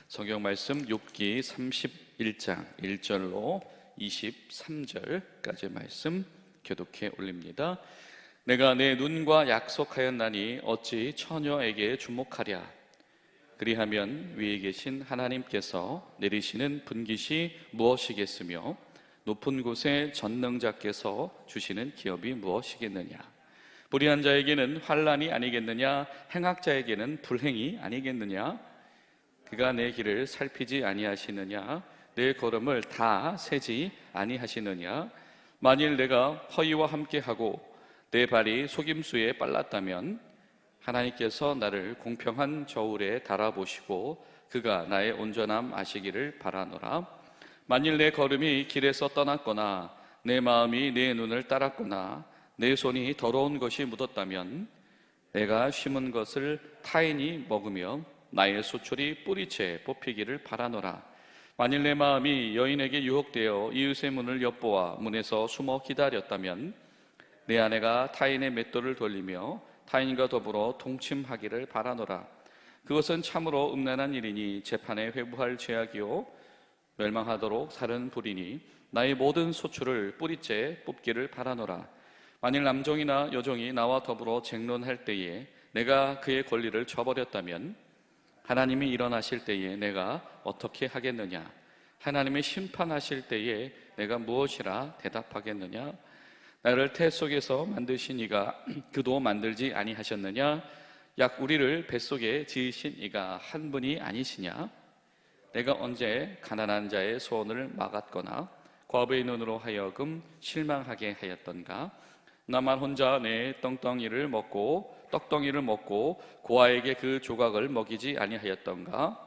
성경 말씀 욥기 31장 1절로 23절까지 말씀 교독해 올립니다. 내가 내 눈과 약속하였나니 어찌 처녀에게 주목하랴. 그리하면 위에 계신 하나님께서 내리시는 분깃이 무엇이겠으며 높은 곳에 전능자께서 주시는 기업이 무엇이겠느냐. 불의한 자에게는 환난이 아니겠느냐, 행악자에게는 불행이 아니겠느냐. 그가 내 길을 살피지 아니하시느냐, 내 걸음을 다 세지 아니하시느냐. 만일 내가 허위와 함께하고 내 발이 속임수에 빨랐다면 하나님께서 나를 공평한 저울에 달아보시고 그가 나의 온전함 아시기를 바라노라. 만일 내 걸음이 길에서 떠났거나 내 마음이 내 눈을 따랐거나 내 손이 더러운 것이 묻었다면 내가 심은 것을 타인이 먹으며 나의 수출이 뿌리채 뽑히기를 바라노라. 만일 내 마음이 여인에게 유혹되어 이웃의 문을 엿보아 문에서 숨어 기다렸다면 내 아내가 타인의 맷돌을 돌리며 타인과 더불어 동침하기를 바라노라. 그것은 참으로 음란한 일이니 재판에 회부할 죄악이요 멸망하도록 살은 불이니 나의 모든 소출을 뿌리째 뽑기를 바라노라. 만일 남종이나 여종이 나와 더불어 쟁론할 때에 내가 그의 권리를 저버렸다면 하나님이 일어나실 때에 내가 어떻게 하겠느냐? 하나님이 심판하실 때에 내가 무엇이라 대답하겠느냐? 나를 태 속에서 만드신 이가 그도 만들지 아니하셨느냐? 약 우리를 뱃속에 지으신 이가 한 분이 아니시냐? 내가 언제 가난한 자의 소원을 막았거나 과부의 눈으로 하여금 실망하게 하였던가? 나만 혼자 내 떡덩이를 먹고 고아에게 그 조각을 먹이지 아니하였던가?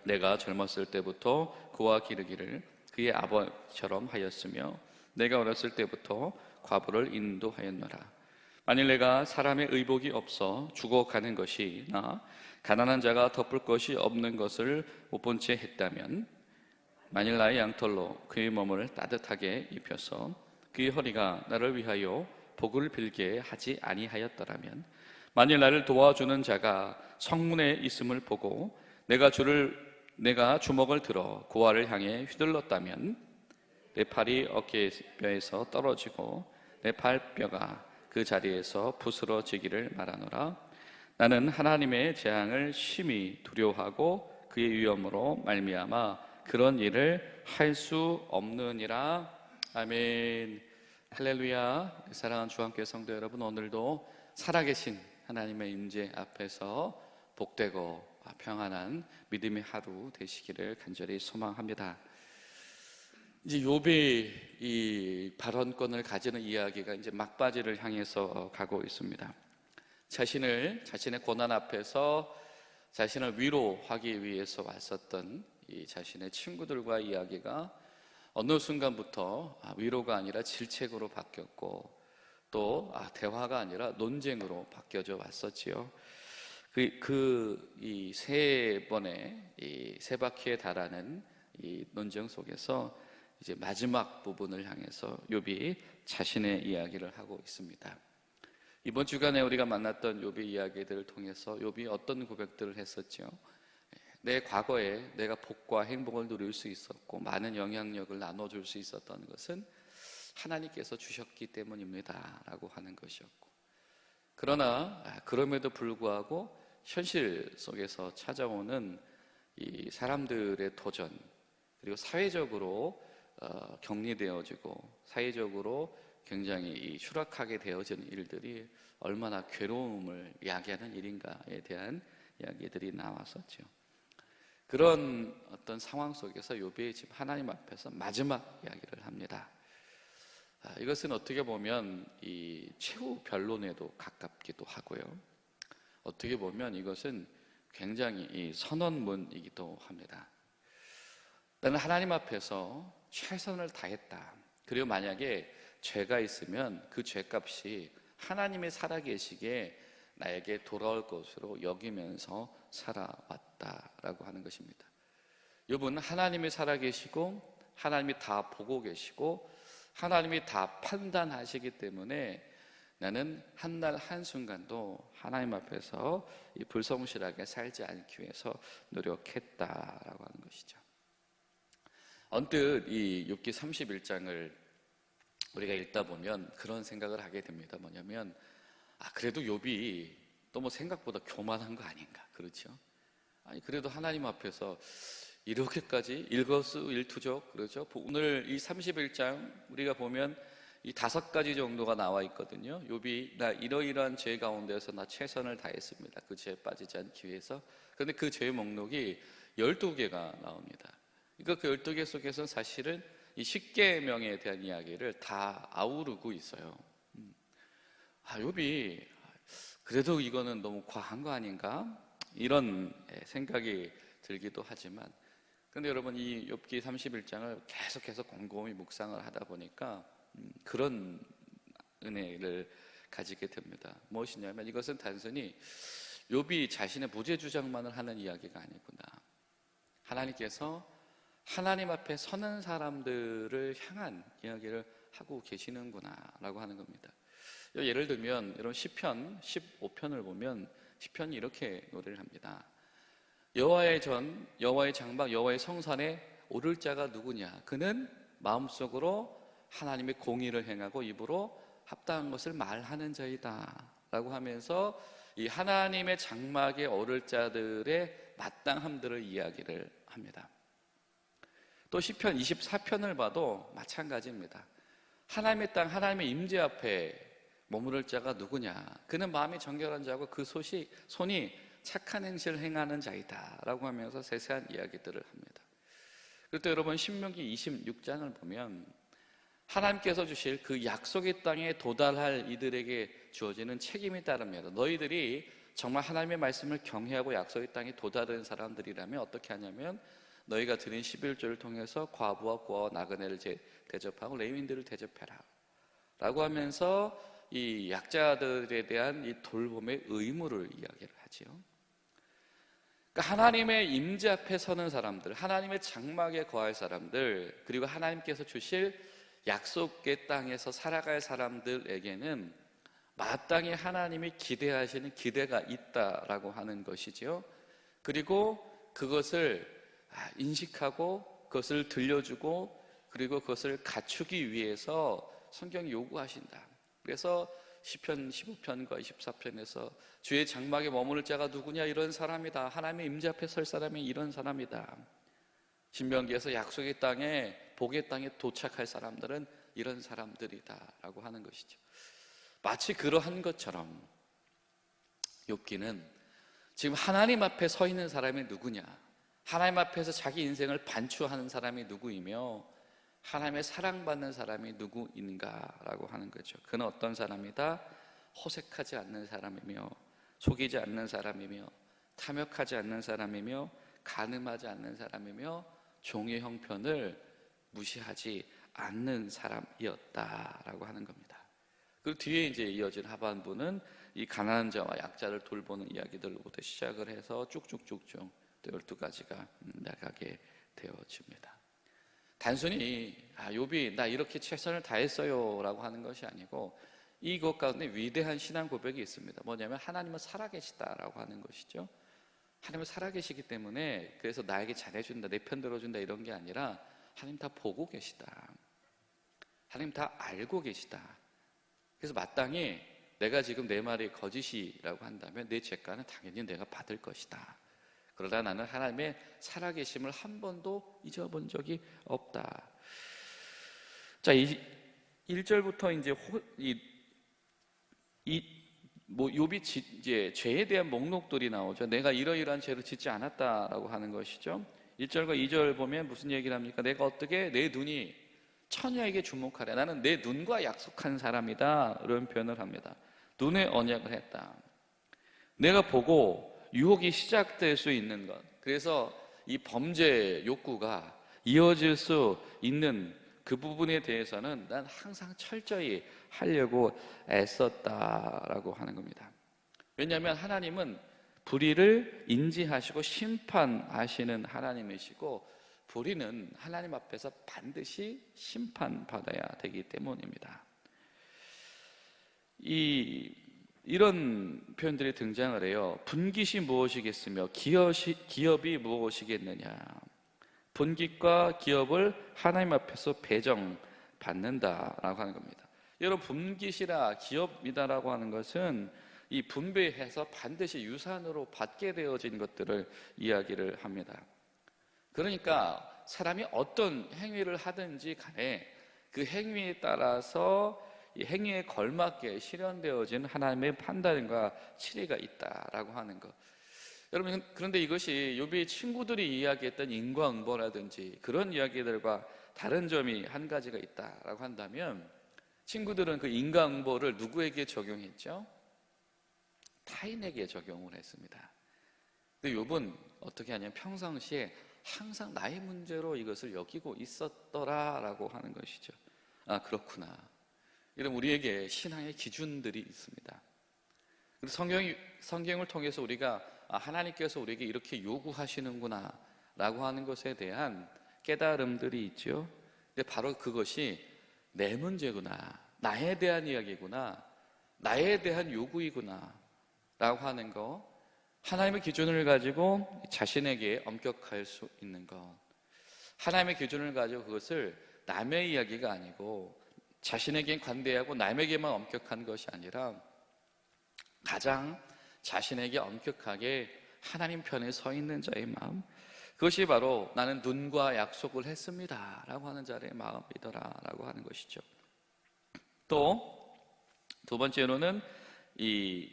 내가 젊었을 때부터 그와 기르기를 그의 아버지처럼 하였으며 내가 어렸을 때부터 과부를 인도하였노라. 만일 내가 사람의 의복이 없어 죽어가는 것이나 가난한 자가 덮을 것이 없는 것을 못 본 채 했다면 만일 나의 양털로 그의 몸을 따뜻하게 입혀서 그의 허리가 나를 위하여 복을 빌게 하지 아니하였더라면 만일 나를 도와주는 자가 성문에 있음을 보고 내가 주먹을 들어 고아를 향해 휘둘렀다면 내 팔이 어깨뼈에서 떨어지고 내 발뼈가 그 자리에서 부스러지기를 바라노라. 나는 하나님의 재앙을 심히 두려워하고 그의 위엄으로 말미암아 그런 일을 할 수 없느니라. 아멘. 할렐루야. 사랑하는 주한교회 성도 여러분, 오늘도 살아계신 하나님의 임재 앞에서 복되고 평안한 믿음의 하루 되시기를 간절히 소망합니다. 이제 욥의 이 발언권을 가지는 이야기가 이제 막바지를 향해서 가고 있습니다. 자신의 고난 앞에서 자신을 위로하기 위해서 왔었던 이 자신의 친구들과 이야기가 어느 순간부터 위로가 아니라 질책으로 바뀌었고 또 대화가 아니라 논쟁으로 바뀌어져 왔었지요. 이 세 번의 이 세 바퀴에 달하는 이 논쟁 속에서 이제 마지막 부분을 향해서 욥이 자신의 이야기를 하고 있습니다. 이번 주간에 우리가 만났던 욥의 이야기들을 통해서 욥이 어떤 고백들을 했었죠? 내 과거에 내가 복과 행복을 누릴 수 있었고 많은 영향력을 나눠줄 수 있었던 것은 하나님께서 주셨기 때문입니다 라고 하는 것이었고, 그러나 그럼에도 불구하고 현실 속에서 찾아오는 이 사람들의 도전, 그리고 사회적으로 격리되어지고 사회적으로 굉장히 추락하게 되어지는 일들이 얼마나 괴로움을 야기하는 일인가에 대한 이야기들이 나왔었죠. 그런 어떤 상황 속에서 욥이 지금 하나님 앞에서 마지막 이야기를 합니다. 이것은 어떻게 보면 이 최후 변론에도 가깝기도 하고요. 어떻게 보면 이것은 굉장히 이 선언문이기도 합니다. 나는 하나님 앞에서 최선을 다했다. 그리고 만약에 죄가 있으면 그 죄값이 하나님의 살아계시기에 나에게 돌아올 것으로 여기면서 살아왔다라고 하는 것입니다. 욥은 하나님이 살아계시고 하나님이 다 보고 계시고 하나님이 다 판단하시기 때문에 나는 한날 한순간도 하나님 앞에서 이 불성실하게 살지 않기 위해서 노력했다라고 하는 것이죠. 언뜻 이 욥기 31장을 우리가 읽다 보면 그런 생각을 하게 됩니다. 뭐냐면 그래도 욥이 너무 생각보다 교만한 거 아닌가, 그렇죠? 아니 그래도 하나님 앞에서 이렇게까지 일거수일투족, 그렇죠? 오늘 이 31장 우리가 보면 이 5가지 정도가 나와 있거든요. 욥이 나 이러이러한 죄 가운데서 나 최선을 다했습니다. 그 죄에 빠지지 않기 위해서. 그런데 그 죄의 목록이 12개가 나옵니다. 그러니까 그 12개 속에서는 사실은 이 10계명에 대한 이야기를 다 아우르고 있어요. 욥이 그래도 이거는 너무 과한 거 아닌가? 이런 생각이 들기도 하지만, 근데 여러분 이 욥기 31장을 계속해서 곰곰이 묵상을 하다 보니까 그런 은혜를 가지게 됩니다. 무엇이냐면 이것은 단순히 욥이 자신의 무죄 주장만을 하는 이야기가 아니구나. 하나님께서 하나님 앞에 서는 사람들을 향한 이야기를 하고 계시는구나 라고 하는 겁니다. 예를 들면 여러분 시편 15편을 보면 시편이 이렇게 노래를 합니다. 여호와의 전, 여호와의 장막, 여호와의 성산에 오를 자가 누구냐? 그는 마음속으로 하나님의 공의를 행하고 입으로 합당한 것을 말하는 자이다 라고 하면서 이 하나님의 장막에 오를 자들의 마땅함들을 이야기를 합니다. 또 시편 24편을 봐도 마찬가지입니다. 하나님의 땅, 하나님의 임재 앞에 머무를 자가 누구냐? 그는 마음이 정결한 자고 그 손이 착한 행실을 행하는 자이다 라고 하면서 세세한 이야기들을 합니다. 그리고 또 여러분 신명기 26장을 보면 하나님께서 주실 그 약속의 땅에 도달할 이들에게 주어지는 책임이 따릅니다. 너희들이 정말 하나님의 말씀을 경외하고 약속의 땅에 도달하는 사람들이라면 어떻게 하냐면 너희가 드린 11조를 통해서 과부와 고아와 나그네를 대접하고 레위인들을 대접해라 라고 하면서 이 약자들에 대한 이 돌봄의 의무를 이야기를 하지요. 그러니까 하나님의 임재 앞에 서는 사람들, 하나님의 장막에 거할 사람들, 그리고 하나님께서 주실 약속의 땅에서 살아갈 사람들에게는 마땅히 하나님이 기대하시는 기대가 있다라고 하는 것이죠. 그리고 그것을 인식하고 그것을 들려주고 그리고 그것을 갖추기 위해서 성경이 요구하신다. 그래서 시편 15편과 24편에서 주의 장막에 머무를 자가 누구냐? 이런 사람이다. 하나님의 임재 앞에 설 사람이 이런 사람이다. 신명기에서 약속의 땅에 복의 땅에 도착할 사람들은 이런 사람들이다 라고 하는 것이죠. 마치 그러한 것처럼 욥기는 지금 하나님 앞에 서 있는 사람이 누구냐, 하나님 앞에서 자기 인생을 반추하는 사람이 누구이며 하나님의 사랑받는 사람이 누구인가라고 하는 거죠. 그는 어떤 사람이다? 호색하지 않는 사람이며 속이지 않는 사람이며 탐욕하지 않는 사람이며 간음하지 않는 사람이며 종의 형편을 무시하지 않는 사람이었다라고 하는 겁니다. 그 뒤에 이제 이어진 하반부는 이 가난한 자와 약자를 돌보는 이야기들로부터 시작을 해서 쭉쭉쭉쭉 또 12가지가 나가게 되어집니다. 단순히 욥이 나 이렇게 최선을 다했어요 라고 하는 것이 아니고 이것 가운데 위대한 신앙 고백이 있습니다. 뭐냐면 하나님은 살아계시다라고 하는 것이죠. 하나님은 살아계시기 때문에 그래서 나에게 잘해준다, 내 편 들어준다 이런 게 아니라 하나님 다 보고 계시다, 하나님 다 알고 계시다. 그래서 마땅히 내가 지금 내 말이 거짓이라고 한다면 내 죄가는 당연히 내가 받을 것이다. 그러나 나는 하나님의 살아계심을 한 번도 잊어본 적이 없다. 자, 1절부터 이제 욥이 이제 죄에 대한 목록들이 나오죠. 내가 이러이러한 죄를 짓지 않았다라고 하는 것이죠. 1절과 2절 보면 무슨 얘기를 합니까? 내가 어떻게 내 눈이 처녀에게 주목하래. 나는 내 눈과 약속한 사람이다. 이런 표현을 합니다. 눈의 언약을 했다. 내가 보고 유혹이 시작될 수 있는 것. 그래서 이 범죄 욕구가 이어질 수 있는 그 부분에 대해서는 난 항상 철저히 하려고 애썼다라고 하는 겁니다. 왜냐하면 하나님은 불의를 인지하시고 심판하시는 하나님이시고 불의는 하나님 앞에서 반드시 심판받아야 되기 때문입니다. 이런 표현들이 등장을 해요. 분깃이 무엇이겠으며 기업이 무엇이겠느냐. 분깃과 기업을 하나님 앞에서 배정받는다라고 하는 겁니다. 여러분, 분깃이라 기업이다라고 하는 것은 이 분배해서 반드시 유산으로 받게 되어진 것들을 이야기를 합니다. 그러니까 사람이 어떤 행위를 하든지 간에 그 행위에 따라서 이 행위에 걸맞게 실현되어진 하나님의 판단과 치리가 있다라고 하는 것. 여러분, 그런데 이것이 욥의 친구들이 이야기했던 인과응보라든지 그런 이야기들과 다른 점이 한 가지가 있다라고 한다면, 친구들은 그 인과응보를 누구에게 적용했죠? 타인에게 적용을 했습니다. 근데 욥은 어떻게 하냐면 평상시에 항상 나의 문제로 이것을 여기고 있었더라라고 하는 것이죠. 아, 그렇구나. 이런 우리에게 신앙의 기준들이 있습니다. 성경을 통해서 우리가 하나님께서 우리에게 이렇게 요구하시는구나 라고 하는 것에 대한 깨달음들이 있죠. 근데 바로 그것이 내 문제구나, 나에 대한 이야기구나, 나에 대한 요구이구나 라고 하는 것, 하나님의 기준을 가지고 자신에게 엄격할 수 있는 것, 하나님의 기준을 가지고 그것을 남의 이야기가 아니고 자신에게 관대하고 남에게만 엄격한 것이 아니라 가장 자신에게 엄격하게 하나님 편에 서 있는 자의 마음, 그것이 바로 나는 눈과 약속을 했습니다 라고 하는 자의 마음이더라 라고 하는 것이죠. 또 두 번째로는 이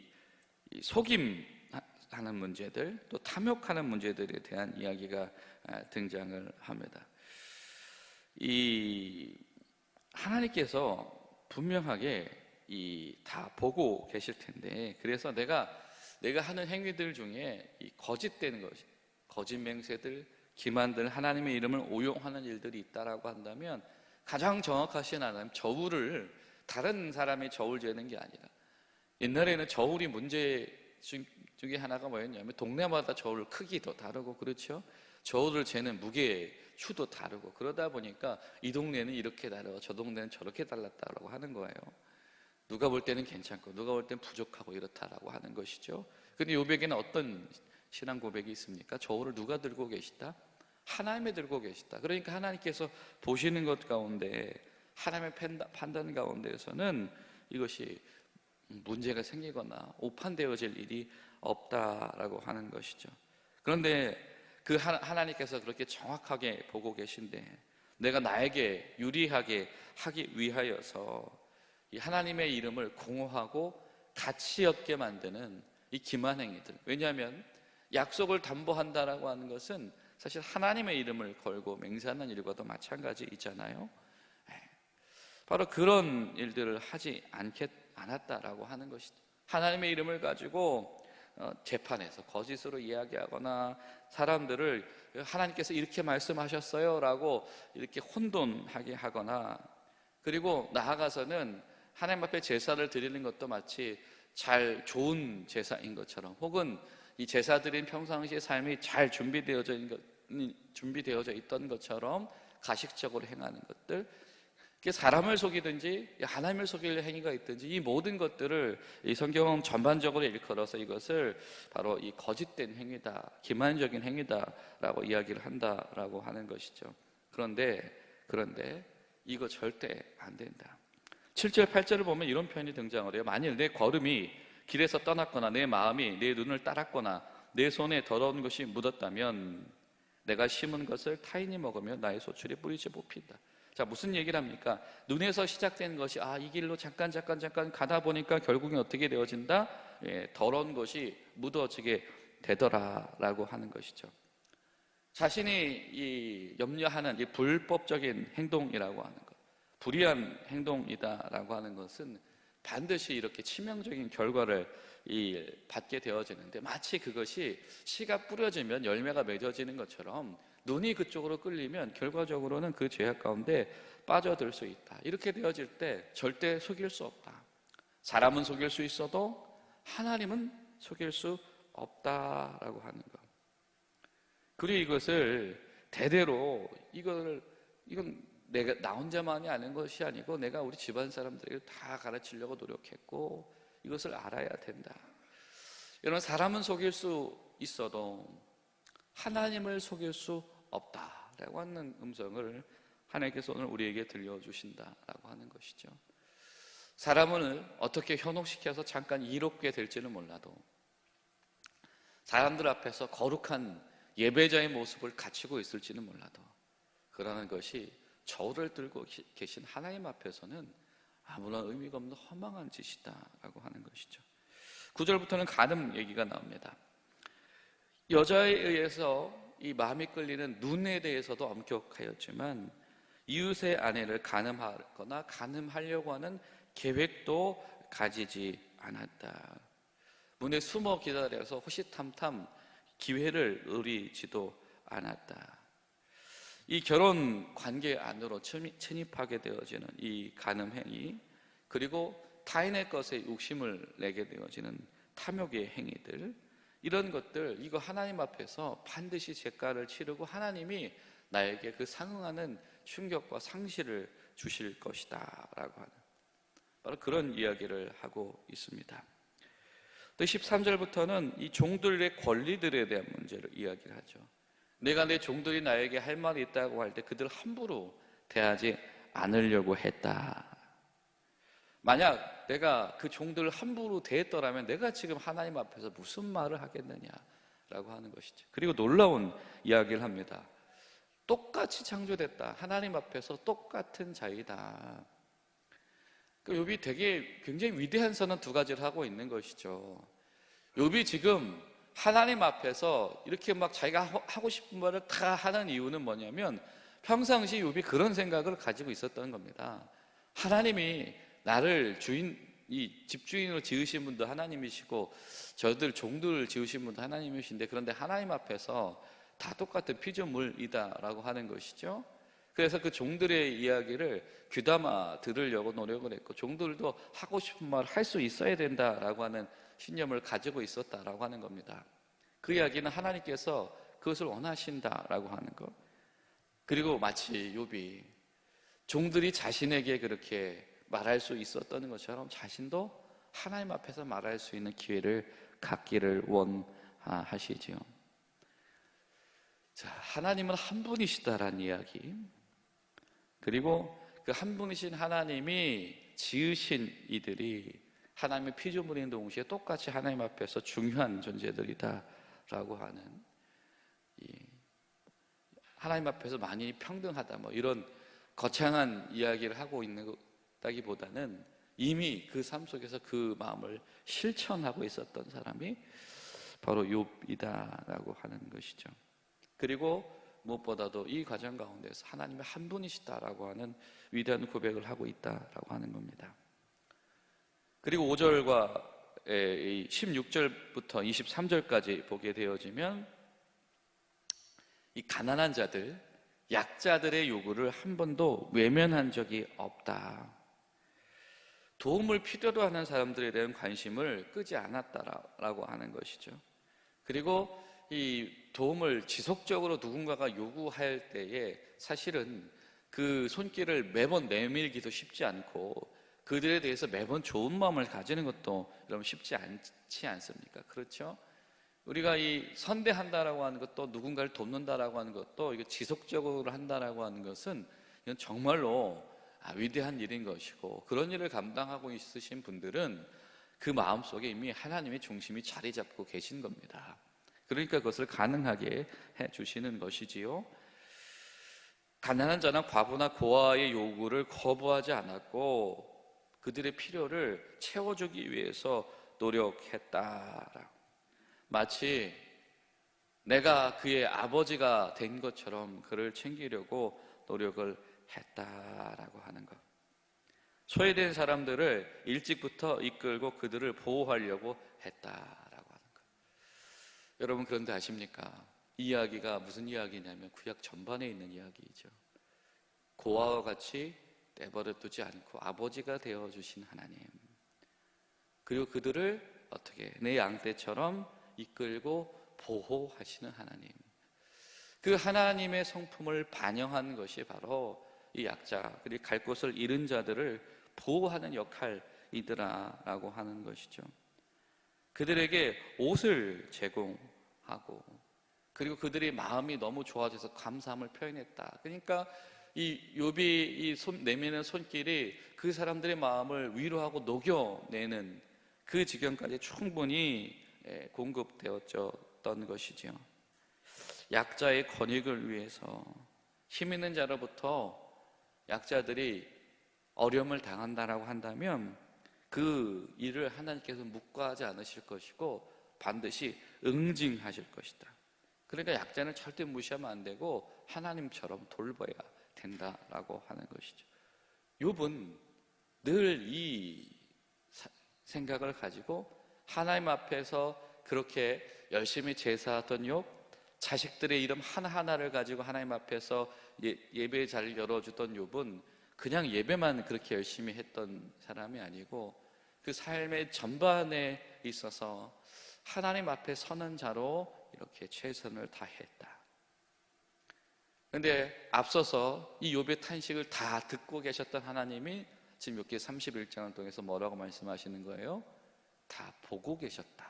속임하는 문제들, 또 탐욕하는 문제들에 대한 이야기가 등장을 합니다. 하나님께서 분명하게 다 보고 계실 텐데, 그래서 내가 하는 행위들 중에 이 거짓되는 것이, 거짓 맹세들, 기만들, 하나님의 이름을 오용하는 일들이 있다라고 한다면 가장 정확하신 하나님, 저울을 다른 사람의 저울 재는 게 아니라, 옛날에는 저울이 문제 중에 하나가 뭐였냐면 동네마다 저울 크기도 다르고, 그렇죠? 저울을 재는 무게 추도 다르고, 그러다 보니까 이 동네는 이렇게 다르고 저 동네는 저렇게 달랐다라고 하는 거예요. 누가 볼 때는 괜찮고 누가 볼 때는 부족하고 이렇다라고 하는 것이죠. 근데 욥에게는 어떤 신앙 고백이 있습니까? 저울을 누가 들고 계시다? 하나님이 들고 계시다. 그러니까 하나님께서 보시는 것 가운데, 하나님의 판단 가운데에서는 이것이 문제가 생기거나 오판되어질 일이 없다라고 하는 것이죠. 그런데 그 하나님께서 그렇게 정확하게 보고 계신데, 내가 나에게 유리하게 하기 위하여서 이 하나님의 이름을 공허하고 가치 없게 만드는 이 기만 행위들, 왜냐하면 약속을 담보한다라고 하는 것은 사실 하나님의 이름을 걸고 맹세하는 일과도 마찬가지이잖아요. 바로 그런 일들을 하지 않았다라고 하는 것이죠. 하나님의 이름을 가지고 재판에서 거짓으로 이야기하거나 사람들을 하나님께서 이렇게 말씀하셨어요 라고 이렇게 혼돈하게 하거나, 그리고 나아가서는 하나님 앞에 제사를 드리는 것도 마치 좋은 제사인 것처럼, 혹은 이 제사드린 평상시의 삶이 잘 준비되어져 있던 것처럼 가식적으로 행하는 것들, 사람을 속이든지 하나님을 속일 행위가 있든지 이 모든 것들을 이 성경은 전반적으로 일컬어서 이것을 바로 이 거짓된 행위다, 기만적인 행위다라고 이야기를 한다라고 하는 것이죠. 그런데 이거 절대 안 된다. 7절 8절을 보면 이런 표현이 등장을 해요. 만일 내 걸음이 길에서 떠났거나 내 마음이 내 눈을 따랐거나 내 손에 더러운 것이 묻었다면 내가 심은 것을 타인이 먹으면 나의 소출이 뿌리째 뽑힌다. 자, 무슨 얘기를 합니까? 눈에서 시작된 것이 이 길로 잠깐 가다 보니까 결국엔 어떻게 되어진다? 더러운 것이 묻어지게 되더라라고 하는 것이죠. 자신이 염려하는 이 불법적인 행동이라고 하는 것, 불의한 행동이다라고 하는 것은 반드시 이렇게 치명적인 결과를 받게 되어지는데, 마치 그것이 씨가 뿌려지면 열매가 맺어지는 것처럼 눈이 그쪽으로 끌리면 결과적으로는 그 죄악 가운데 빠져들 수 있다. 이렇게 되어질 때 절대 속일 수 없다. 사람은 속일 수 있어도 하나님은 속일 수 없다라고 하는 것. 그리고 이것을 대대로 이건 내가 나 혼자만이 아는 것이 아니고 내가 우리 집안 사람들에게 다 가르치려고 노력했고 이것을 알아야 된다. 이런 사람은 속일 수 있어도 하나님을 속일 수 없다라고 하는 음성을 하나님께서 오늘 우리에게 들려주신다라고 하는 것이죠. 사람을 어떻게 현혹시켜서 잠깐 이롭게 될지는 몰라도 사람들 앞에서 거룩한 예배자의 모습을 갖추고 있을지는 몰라도 그러는 것이 저울을 들고 계신 하나님 앞에서는 아무런 의미가 없는 허망한 짓이다라고 하는 것이죠. 9절부터는 간음 얘기가 나옵니다. 여자에 의해서 이 마음이 끌리는 눈에 대해서도 엄격하였지만 이웃의 아내를 간음하거나 간음하려고 하는 계획도 가지지 않았다. 문에 숨어 기다려서 호시탐탐 기회를 노리지도 않았다. 이 결혼 관계 안으로 침입하게 되어지는 이 간음 행위, 그리고 타인의 것에 욕심을 내게 되어지는 탐욕의 행위들, 이런 것들, 이거 하나님 앞에서 반드시 재가를 치르고 하나님이 나에게 그 상응하는 충격과 상실을 주실 것이다 라고 하는 바로 그런 이야기를 하고 있습니다. 또 13절부터는 이 종들의 권리들에 대한 문제를 이야기를 하죠. 내가 내 종들이 나에게 할 말이 있다고 할 때 그들을 함부로 대하지 않으려고 했다. 만약 내가 그 종들을 함부로 대했더라면 내가 지금 하나님 앞에서 무슨 말을 하겠느냐라고 하는 것이죠. 그리고 놀라운 이야기를 합니다. 똑같이 창조됐다. 하나님 앞에서 똑같은 자이다. 욥이 되게 굉장히 위대한 선언 두 가지를 하고 있는 것이죠. 욥이 지금 하나님 앞에서 이렇게 막 자기가 하고 싶은 말을 다 하는 이유는 뭐냐면 평상시 욥이 그런 생각을 가지고 있었던 겁니다. 하나님이 나를 이 집주인으로 지으신 분도 하나님이시고 저들 종들을 지으신 분도 하나님이신데 그런데 하나님 앞에서 다 똑같은 피조물이다라고 하는 것이죠. 그래서 그 종들의 이야기를 귀담아 들으려고 노력을 했고 종들도 하고 싶은 말을 할 수 있어야 된다라고 하는 신념을 가지고 있었다라고 하는 겁니다. 그 이야기는 하나님께서 그것을 원하신다라고 하는 것. 그리고 마치 욥이 종들이 자신에게 그렇게 말할 수 있었던 것처럼 자신도 하나님 앞에서 말할 수 있는 기회를 갖기를 원하시지요. 자, 하나님은 한 분이시다라는 이야기, 그리고 그 한 분이신 하나님이 지으신 이들이 하나님의 피조물인 동시에 똑같이 하나님 앞에서 중요한 존재들이다라고 하는 하나님 앞에서 만인이 평등하다 뭐 이런 거창한 이야기를 하고 있는 것다기보다는 이미 그 삶 속에서 그 마음을 실천하고 있었던 사람이 바로 욥이다라고 하는 것이죠. 그리고 무엇보다도 이 과정 가운데서 하나님의 한 분이시다라고 하는 위대한 고백을 하고 있다라고 하는 겁니다. 그리고 5절과 16절부터 23절까지 보게 되어지면 이 가난한 자들, 약자들의 요구를 한 번도 외면한 적이 없다. 도움을 필요로 하는 사람들에 대한 관심을 끄지 않았다라고 하는 것이죠. 그리고 이 도움을 지속적으로 누군가가 요구할 때에 사실은 그 손길을 매번 내밀기도 쉽지 않고 그들에 대해서 매번 좋은 마음을 가지는 것도 여러분 쉽지 않지 않습니까? 그렇죠? 우리가 이 선대한다라고 하는 것도 누군가를 돕는다라고 하는 것도 이거 지속적으로 한다라고 하는 것은 이건 정말로 위대한 일인 것이고 그런 일을 감당하고 있으신 분들은 그 마음속에 이미 하나님의 중심이 자리 잡고 계신 겁니다. 그러니까 그것을 가능하게 해주시는 것이지요. 가난한 자나 과부나 고아의 요구를 거부하지 않았고 그들의 필요를 채워주기 위해서 노력했다. 마치 내가 그의 아버지가 된 것처럼 그를 챙기려고 노력을 했다라고 하는 것. 소외된 사람들을 일찍부터 이끌고 그들을 보호하려고 했다라고 하는 것. 여러분 그런데 아십니까? 이 이야기가 무슨 이야기냐면 구약 전반에 있는 이야기이죠. 고아와 같이 내버려 두지 않고 아버지가 되어주신 하나님, 그리고 그들을 어떻게 내 양떼처럼 이끌고 보호하시는 하나님, 그 하나님의 성품을 반영한 것이 바로 이 약자, 그리고 갈 곳을 잃은 자들을 보호하는 역할이더라라고 하는 것이죠. 그들에게 옷을 제공하고, 그리고 그들의 마음이 너무 좋아져서 감사함을 표현했다. 그러니까 이 욥이 이 내미는 손길이 그 사람들의 마음을 위로하고 녹여내는 그 지경까지 충분히 공급되었던 것이지요. 약자의 권익을 위해서 힘 있는 자로부터 약자들이 어려움을 당한다라고 한다면 그 일을 하나님께서 묵과하지 않으실 것이고 반드시 응징하실 것이다. 그러니까 약자는 절대 무시하면 안 되고 하나님처럼 돌봐야 된다라고 하는 것이죠. 욥은 늘 이 생각을 가지고 하나님 앞에서 그렇게 열심히 제사하던 욥, 자식들의 이름 하나하나를 가지고 하나님 앞에서 예배 자리를 열어주던 욥은 그냥 예배만 그렇게 열심히 했던 사람이 아니고 그 삶의 전반에 있어서 하나님 앞에 서는 자로 이렇게 최선을 다했다. 그런데 앞서서 이 욥의 탄식을 다 듣고 계셨던 하나님이 지금 욥기 31장을 통해서 뭐라고 말씀하시는 거예요? 다 보고 계셨다.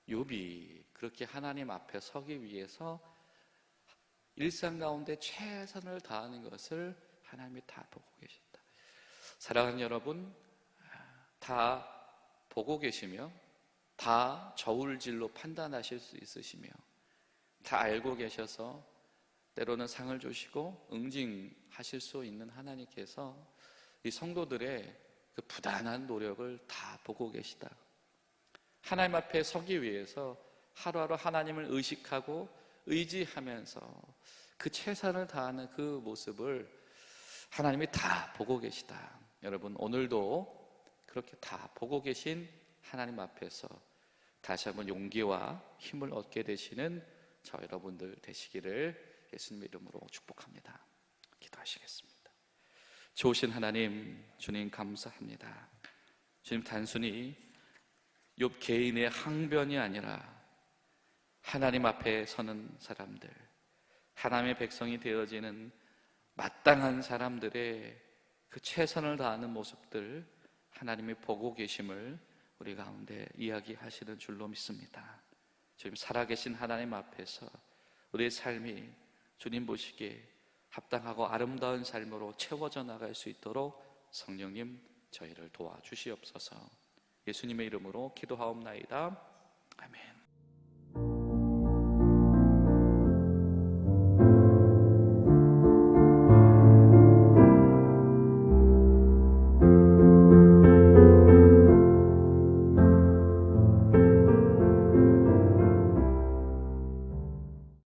욥이 그렇게 하나님 앞에 서기 위해서 일상 가운데 최선을 다하는 것을 하나님이 다 보고 계셨다. 사랑하는 여러분, 다 보고 계시며 다 저울질로 판단하실 수 있으시며 다 알고 계셔서 때로는 상을 주시고 응징하실 수 있는 하나님께서 이 성도들의 그 부단한 노력을 다 보고 계시다. 하나님 앞에 서기 위해서 하루하루 하나님을 의식하고 의지하면서 그 최선을 다하는 그 모습을 하나님이 다 보고 계시다. 여러분, 오늘도 그렇게 다 보고 계신 하나님 앞에서 다시 한번 용기와 힘을 얻게 되시는 저 여러분들 되시기를 예수님의 이름으로 축복합니다. 기도하시겠습니다. 좋으신 하나님, 주님 감사합니다. 주님, 단순히 욥 개인의 항변이 아니라 하나님 앞에 서는 사람들, 하나님의 백성이 되어지는 마땅한 사람들의 그 최선을 다하는 모습들 하나님이 보고 계심을 우리 가운데 이야기하시는 줄로 믿습니다. 지금 살아계신 하나님 앞에서 우리의 삶이 주님 보시기에 합당하고 아름다운 삶으로 채워져 나갈 수 있도록 성령님 저희를 도와주시옵소서. 예수님의 이름으로 기도하옵나이다. 아멘.